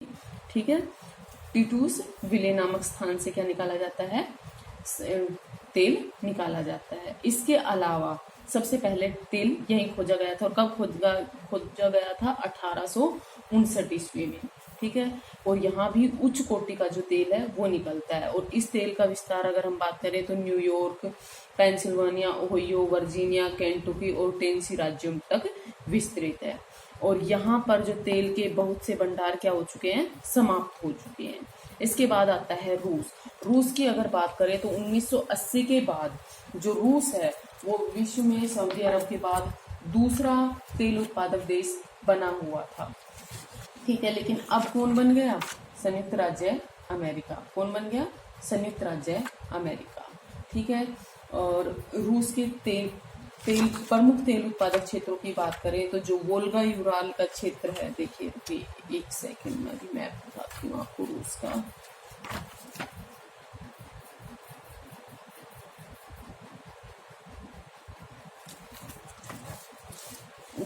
ठीक है। टीटूस विले नामक स्थान से क्या निकाला जाता है, तेल निकाला जाता है। इसके अलावा सबसे पहले तेल यहीं खोजा गया था, और कब खोजा गया था, 1859 ईस्वी में। ठीक है। और यहाँ भी उच्च कोटि का जो तेल है वो निकलता है। और इस तेल का विस्तार अगर हम बात करें तो New York, Pennsylvania, Ohio, Virginia, Kentucky और टेनेसी राज्यों तक विस्तृत है। और यहाँ पर जो तेल के बहुत से भंडार क्या हो चुके हैं, समाप्त हो चुके हैं। इसके बाद आता है रूस। रूस की अगर बात करें तो 1980 के बाद जो रूस है वो विश्व में सऊदी अरब के बाद दूसरा तेल उत्पादक देश बना हुआ था। ठीक है। लेकिन अब कौन बन गया, संयुक्त राज्य अमेरिका। कौन बन गया, संयुक्त राज्य अमेरिका। ठीक है। और रूस के प्रमुख तेल उत्पादक क्षेत्रों की बात करें तो जो वोल्गा यूराल का क्षेत्र है, देखिए एक सेकंड में भी मैप बताती हूँ आपको रूस का।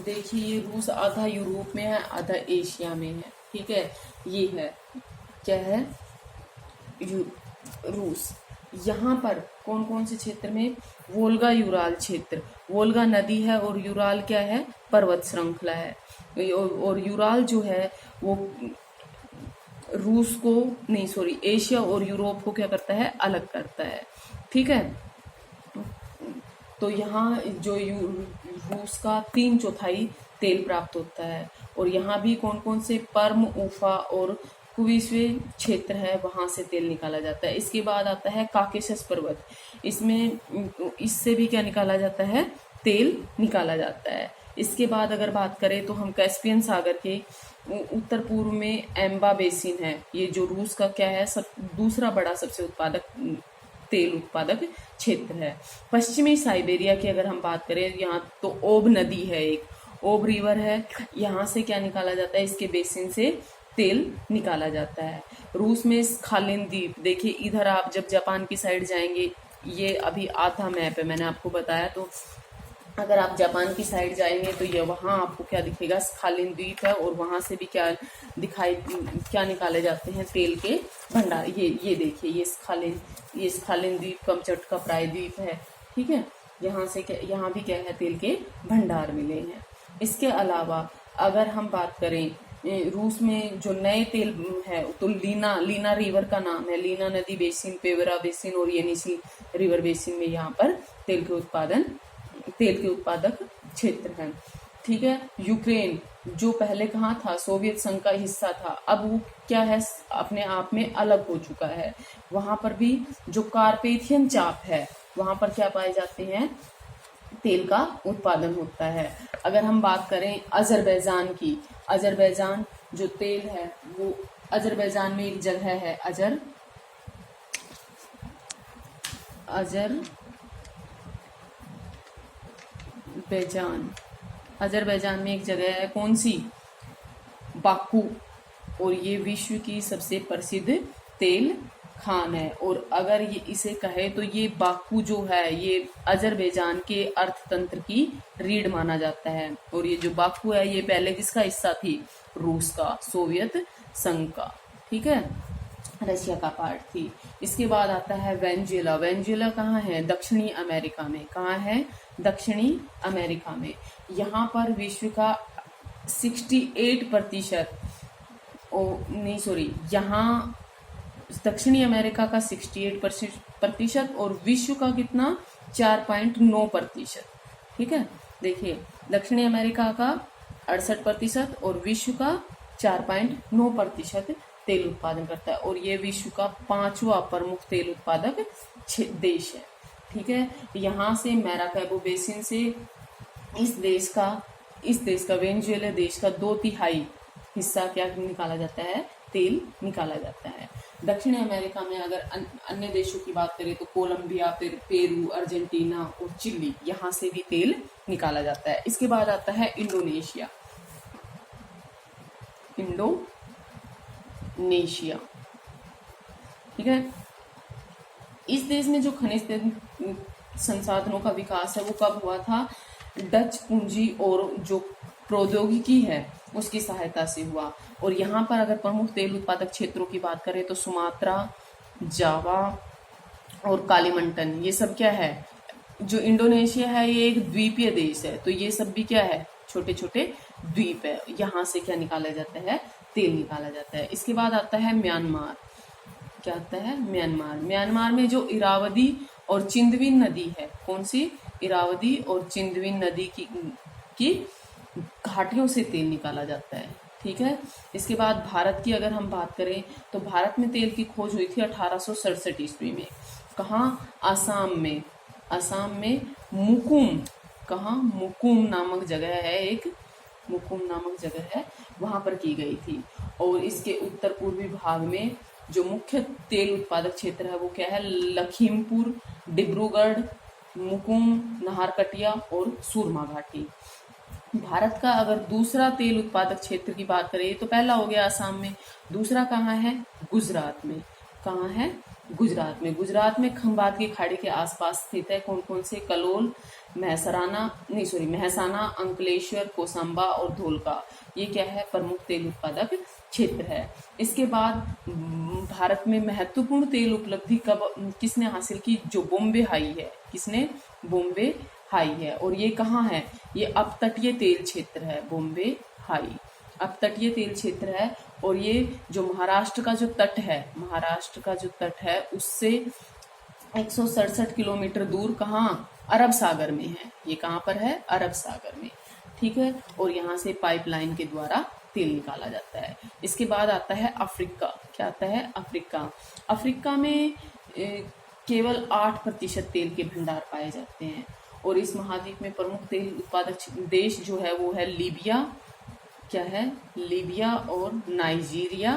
देखिए ये रूस आधा यूरोप में है, आधा एशिया में है। ठीक है। ये है, क्या है, रूस। यहाँ पर कौन कौन से क्षेत्र में, वोल्गा यूराल क्षेत्र, वोल्गा नदी है और यूराल क्या है, पर्वत श्रृंखला है। और यूराल जो है वो रूस को नहीं, सॉरी, एशिया और यूरोप को क्या करता है, अलग करता है। ठीक है। तो यहाँ जो रूस का 3/4 तेल प्राप्त होता है। और यहाँ भी कौन कौन से, पर्म, उफा और कुविस्वे क्षेत्र है, वहां से तेल निकाला जाता है। इसके बाद आता है काकेशस पर्वत। इससे भी क्या निकाला जाता है, तेल निकाला जाता है। इसके बाद अगर बात करें तो हम कैस्पियन सागर के उत्तर पूर्व में एम्बा बेसिन है, ये जो रूस का क्या है, दूसरा बड़ा सबसे तेल उत्पादक क्षेत्र है। पश्चिमी साइबेरिया की अगर हम बात करें, यहाँ तो ओब नदी है, एक ओब रिवर है, यहाँ से क्या निकाला जाता है, इसके बेसिन से तेल निकाला जाता है। रूस में स्खालिन द्वीप, देखिए इधर आप जब जापान की साइड जाएंगे, ये अभी आधा मैप है मैंने आपको बताया, तो अगर आप जापान की साइड जाएंगे तो ये वहाँ आपको क्या दिखेगा, स्खालिन द्वीप है। और वहां से भी क्या निकाले जाते हैं, तेल के भंडार। ये देखिए ये स्खालिन द्वीप कमचटका प्रायद्वीप है। ठीक है। यहाँ भी क्या है, तेल के भंडार मिले हैं। इसके अलावा अगर हम बात करें रूस में जो नए तेल है, तो लीना रिवर का नाम है, लीना नदी बेसिन, पेवरा बेसिन और येनिसी रिवर बेसिन में यहाँ पर तेल के उत्पादक क्षेत्र हैं। ठीक है। यूक्रेन जो पहले कहाँ था, सोवियत संघ का हिस्सा था, अब वो क्या है, अपने आप में अलग हो चुका है। वहां पर भी जो कार्पेथियन चाप है, वहां पर क्या पाए जाते हैं, तेल का उत्पादन होता है। अगर हम बात करें अजरबैजान की, अजरबैजान जो तेल है वो, अजरबैजान में एक जगह है, अजरबैजान में एक जगह है, कौन सी, बाकू। और ये विश्व की सबसे प्रसिद्ध तेल खान है। और अगर ये इसे कहे तो ये बाकू जो है, ये अजरबैजान के अर्थतंत्र की रीढ़ माना जाता है। और ये जो बाकू है, ये पहले किसका हिस्सा थी, रूस का, सोवियत संघ का। ठीक है, रशिया का पार्ट थी। इसके बाद आता है वेनेजुएला। वेनेजुएला कहाँ है, दक्षिणी अमेरिका में। कहाँ है, दक्षिणी अमेरिका में। यहाँ पर विश्व का 68%, यहाँ दक्षिणी अमेरिका का 68% और विश्व का कितना, 4.9%। ठीक है। देखिए दक्षिणी अमेरिका का 68% और विश्व का 4.9% तेल उत्पादन करता है। और ये विश्व का 5वां प्रमुख तेल उत्पादक देश है। ठीक है। यहाँ से मैराकैबो बेसिन से इस देश का वेनेजुएला देश का 2/3 हिस्सा क्या निकाला जाता है, तेल निकाला जाता है। दक्षिण अमेरिका में अगर अन्य देशों की बात करें तो कोलंबिया, पेरू, अर्जेंटीना और चिली, यहाँ से भी तेल निकाला जाता है। इसके बाद आता है इंडोनेशिया। ठीक है। इस देश में जो खनिज संसाधनों का विकास है वो कब हुआ था, डच पूंजी और जो प्रौद्योगिकी है उसकी सहायता से हुआ। और यहाँ पर अगर प्रमुख तेल उत्पादक क्षेत्रों की बात करें तो सुमात्रा, जावा और कालीमंटन, ये सब क्या है, जो इंडोनेशिया है ये एक द्वीपीय देश है, तो ये सब भी क्या है, छोटे छोटे द्वीप है। यहाँ से क्या निकाला जाता है, तेल निकाला जाता है। इसके बाद आता है म्यांमार। क्या आता है, म्यांमार। म्यांमार में जो इरावदी और चिंदविन नदी है, कौन सी, इरावदी और चिंदविन नदी की घाटियों से तेल निकाला जाता है। ठीक है। इसके बाद भारत की अगर हम बात करें तो भारत में तेल की खोज हुई थी 1867 ईस्वी में। कहाँ, आसाम में। आसाम में मुकुम, कहाँ, मुकुम नामक जगह है, एक मुकुम नामक जगह है, वहां पर की गई थी। और इसके उत्तर पूर्वी भाग में जो मुख्य तेल उत्पादक क्षेत्र है वो क्या है, लखीमपुर, डिब्रूगढ़, मुकुम, नाहरकटिया और सूरमा घाटी। भारत का अगर दूसरा तेल उत्पादक क्षेत्र की बात करें तो पहला हो गया आसाम में, दूसरा कहाँ है, गुजरात में। कहाँ है, गुजरात में। गुजरात में खंभात की खाड़ी के आसपास स्थित है। कौन कौन से, कलोल, महसाना, अंकलेश्वर, कोसंबा और धोलका, ये क्या है, प्रमुख तेल उत्पादक क्षेत्र है। इसके बाद भारत में महत्वपूर्ण तेल उपलब्धि कब किसने हासिल की, जो बॉम्बे हाई है, किसने, बॉम्बे हाई है। और ये कहाँ है, ये अपतटीय तेल क्षेत्र है, बॉम्बे हाई अपतटीय तेल क्षेत्र है। और ये जो महाराष्ट्र का जो तट है, महाराष्ट्र का जो तट है उससे 167 किलोमीटर दूर, कहाँ, अरब सागर में है। ये कहाँ पर है, अरब सागर में। ठीक है। और यहाँ से पाइपलाइन के द्वारा तेल निकाला जाता है। इसके बाद आता है अफ्रीका। क्या आता है, अफ्रीका। अफ्रीका में केवल 8% तेल के भंडार पाए जाते हैं। और इस महाद्वीप में प्रमुख तेल उत्पादक देश जो है वो है लीबिया, क्या है, लीबिया और नाइजीरिया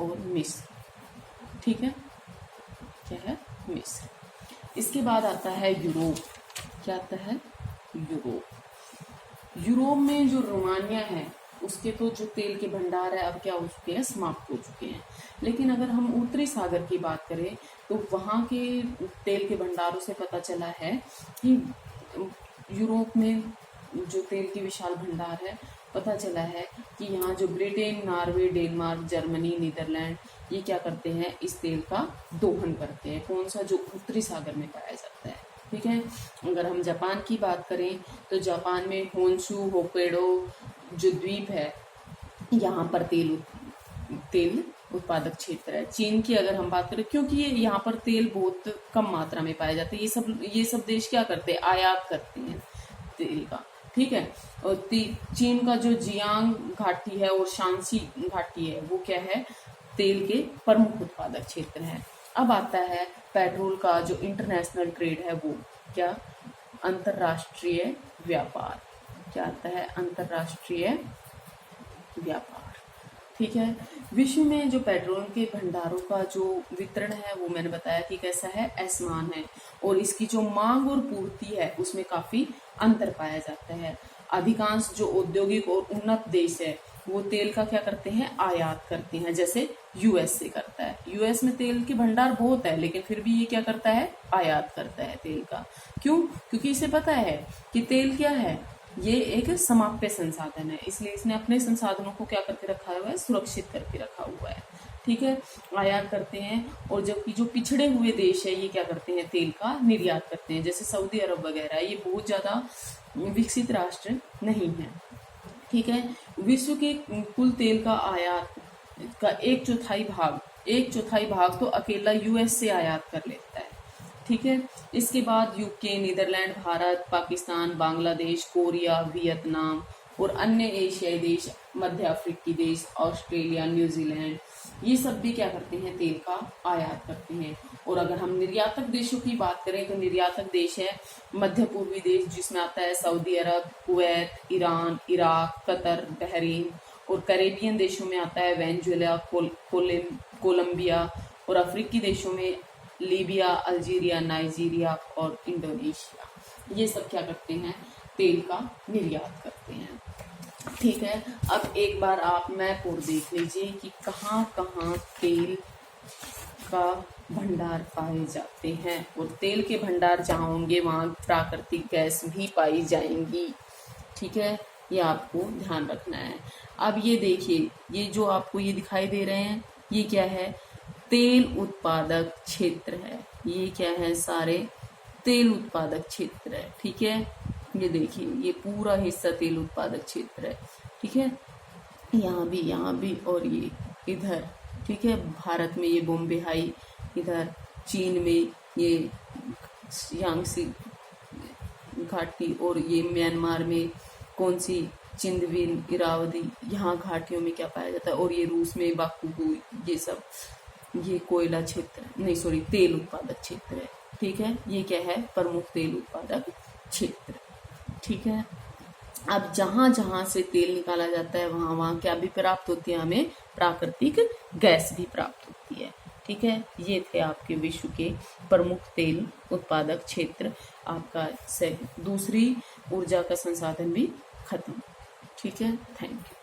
और मिस्र। ठीक है, क्या है, मिस्र। इसके बाद आता है यूरोप। क्या आता है, यूरोप। यूरोप में जो रोमानिया है उसके तो जो तेल के भंडार है अब क्या हो चुके हैं, समाप्त हो चुके हैं। लेकिन अगर हम उत्तरी सागर की बात करें तो वहाँ के तेल के भंडारों से पता चला है कि यूरोप में जो तेल की विशाल भंडार है, पता चला है कि यहाँ जो Britain, Norway, Denmark, Germany, Netherland, ये क्या करते हैं, इस तेल का दोहन करते हैं। कौन सा, जो उत्तरी सागर में पाया जाता है। ठीक है। अगर हम जापान की बात करें तो जापान में होन्शु, होक्काइडो जो द्वीप है, यहाँ पर तेल उत्पादक क्षेत्र है। चीन की अगर हम बात करें, क्योंकि ये यहाँ पर तेल बहुत कम मात्रा में पाया जाता है, ये सब देश क्या करते हैं, आयात करते हैं तेल का। ठीक है। और चीन का जो जियांग घाटी है और शांसी घाटी है वो क्या है, तेल के प्रमुख उत्पादक क्षेत्र है। अब आता है पेट्रोल का जो इंटरनेशनल ट्रेड है वो क्या, अंतरराष्ट्रीय व्यापार। क्या आता है, अंतरराष्ट्रीय व्यापार। ठीक है। विश्व में जो पेट्रोल के भंडारों का जो वितरण है वो मैंने बताया कि कैसा है, असमान है। और इसकी जो मांग और पूर्ति है उसमें काफी अंतर पाया जाता है। अधिकांश जो औद्योगिक और उन्नत देश है वो तेल का क्या करते हैं, आयात करते हैं, जैसे यूएस से करता है। यूएस में तेल के भंडार बहुत है लेकिन फिर भी ये क्या करता है, आयात करता है तेल का। क्यों, क्योंकि इसे पता है कि तेल क्या है, ये एक समाप्य संसाधन है, इसलिए इसने अपने संसाधनों को क्या करके रखा हुआ है, सुरक्षित करके रखा हुआ है। ठीक है। आयात करते हैं। और जबकि जो पिछड़े हुए देश है ये क्या करते हैं, तेल का निर्यात करते हैं, जैसे सऊदी अरब वगैरह, ये बहुत ज्यादा विकसित राष्ट्र नहीं है। ठीक है। विश्व के कुल तेल का आयात का एक चौथाई भाग तो अकेला यूएस से आयात कर लेता है। ठीक है। इसके बाद UK, Netherland, Bharat, Pakistan, Bangladesh, Korea, Vietnam और अन्य एशियाई देश, मध्य अफ्रीकी देश, ऑस्ट्रेलिया, न्यूजीलैंड, ये सब भी क्या करते हैं, तेल का आयात करते हैं। और अगर हम निर्यातक देशों की बात करें तो निर्यातक देश है मध्य पूर्वी देश, जिसमें आता है Saudi Arab, Kuwait, Iran, Iraq, Qatar, Bahrain. और कैरेबियन देशों में आता है वेनेजुएला, कोलंबिया। और अफ्रीकी देशों में लीबिया, अल्जीरिया, नाइजीरिया और इंडोनेशिया, ये सब क्या करते हैं, तेल का निर्यात करते हैं। ठीक है। अब एक बार आप मैप और देख लीजिए कि कहाँ कहाँ तेल का भंडार पाए जाते हैं। और तेल के भंडार जहाँ होंगे वहाँ प्राकृतिक गैस भी पाई जाएंगी। ठीक है, ये आपको ध्यान रखना है। अब ये देखिए, ये जो आपको ये दिखाई दे रहे हैं, ये क्या है, तेल उत्पादक क्षेत्र है। ये क्या है, सारे तेल उत्पादक क्षेत्र है। ठीक है, ये देखिए, ये पूरा हिस्सा तेल उत्पादक क्षेत्र है। ठीक है, यहाँ भी और ये इधर। ठीक है, भारत में ये बॉम्बे हाई, इधर चीन में ये यांगसी घाटी, और ये म्यांमार में कौन सी, चिंदविन, इरावदी, यहाँ घाटियों में क्या पाया जाता है, और ये रूस में बाकुगु, ये सब, ये कोयला क्षेत्र नहीं, सॉरी, तेल उत्पादक क्षेत्र है। ठीक है, ये क्या है, प्रमुख तेल उत्पादक क्षेत्र। ठीक है, अब जहां जहां से तेल निकाला जाता है वहां वहां क्या भी प्राप्त होती है, हमें प्राकृतिक गैस भी प्राप्त होती है। ठीक है, ये थे आपके विश्व के प्रमुख तेल उत्पादक क्षेत्र। आपका दूसरी ऊर्जा का संसाधन भी खत्म। ठीक है, थैंक यू।